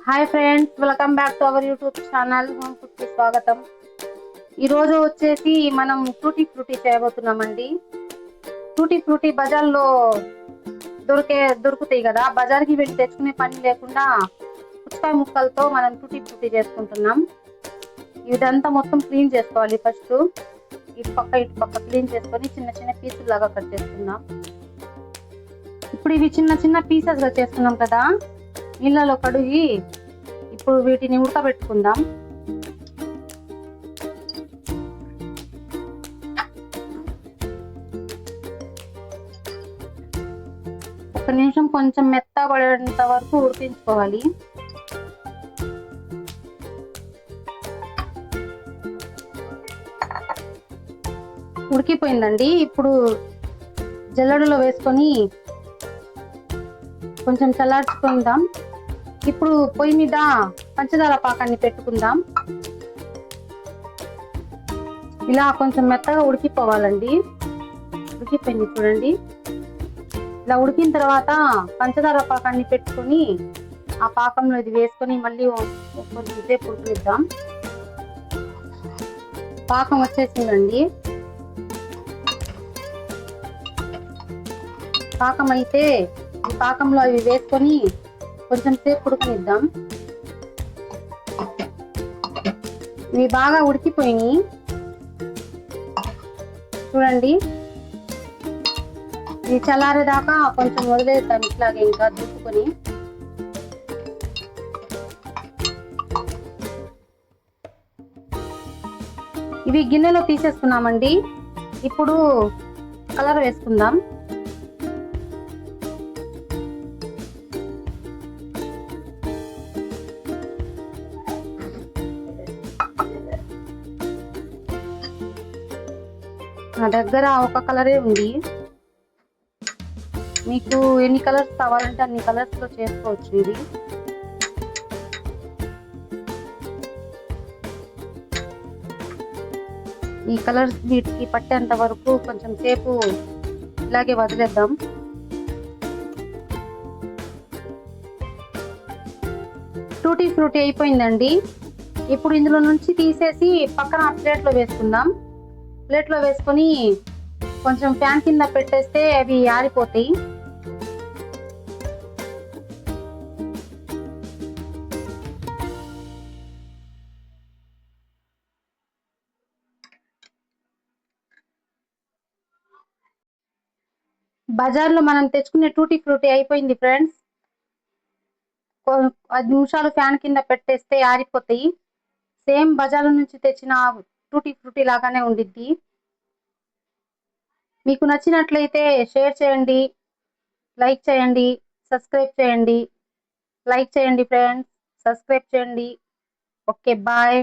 Hi friends, welcome back to our YouTube channel home food కి స్వాగతం. ఈ రోజు వచ్చేసి మనం టూటీ ఫ్రూటీ చేయబోతున్నామండి. టూటీ ఫ్రూటీ బజార్లో దొరుకుతాయి కదా, బజార్కి వెళ్ళి తెచ్చుకునే పని లేకుండా పుచ్చకాయ ముక్కలతో మనం టూటీ ఫ్రూటీ చేసుకుంటున్నాం. ఇదంతా మొత్తం క్లీన్ చేసుకోవాలి. ఫస్ట్ ఇటు పక్క క్లీన్ చేసుకొని చిన్న చిన్న పీసులు లాగా కట్ చేసుకుందాం. ఇప్పుడు ఇవి చిన్న చిన్న పీసెస్ గా చేసుకున్నాం కదా, నీళ్ళలో కడిగి ఇప్పుడు వీటిని ఉడకబెట్టుకుందాం. ఒక నిమిషం కొంచెం మెత్తబడేంత వరకు ఉడికించుకోవాలి. ఉడికిపోయిందండి. ఇప్పుడు జల్లెడలో వేసుకొని కొంచెం చల్లార్చుకుందాం. ఇప్పుడు పొయ్యి మీద పంచదార పాకాన్ని పెట్టుకుందాం. ఇలా కొంచెం మెత్తగా ఉడికిపోవాలండి. ఉడికిపోయింది చూడండి. ఇలా ఉడికిన తర్వాత పంచదార పాకాన్ని పెట్టుకొని ఆ పాకంలో ఇది వేసుకొని మళ్ళీ కొంచెం సేపు ఉడికిద్దాం. పాకం వచ్చేసిందండి. పాకం అయితే ఈ పాకంలో అవి వేసుకొని కొంచెం సేపు ఉడకనిద్దాం. ఇవి బాగా ఉడికిపోయినాయి చూడండి. ఇవి చల్లారేదాకా కొంచెం వదిలేద్దాం ఇట్లాగే ఇంకా దుక్కుని. ఇవి గిన్నెలో తీసేసుకున్నామండి. ఇప్పుడు కలర్ వేసుకుందాం. నా దగ్గర ఒక కలరే ఉంది. మీకు ఎన్ని కలర్స్ కావాలంటే అన్ని కలర్స్ లో చేసుకోవచ్చు. ఇది ఈ కలర్స్ వీటికి పట్టేంత వరకు కొంచెం సేపు ఇలాగే వదిలేద్దాం. టూటీ ఫ్రూటీ అయిపోయిందండి. ఇప్పుడు ఇందులో నుంచి తీసేసి పక్కన ప్లేట్లో వేసుకుందాం. ప్లేట్లో వేసుకొని కొంచెం ఫ్యాన్ కింద పెట్టేస్తే అవి ఆరిపోతాయి. బజార్లో మనం తెచ్చుకునే టూటీ ఫ్రూటీ అయిపోయింది ఫ్రెండ్స్. 10 నిమిషాలు ఫ్యాన్ కింద పెట్టేస్తే ఆరిపోతాయి. సేమ్ బజార్ నుంచి తెచ్చిన టూటీ ఫ్రూటీ లాగానే ఉండిద్ది. మీకు నచ్చినట్లయితే షేర్ చేయండి, లైక్ చేయండి, సబ్స్క్రైబ్ చేయండి. లైక్ చేయండి ఫ్రెండ్స్, సబ్స్క్రైబ్ చేయండి. Okay, bye.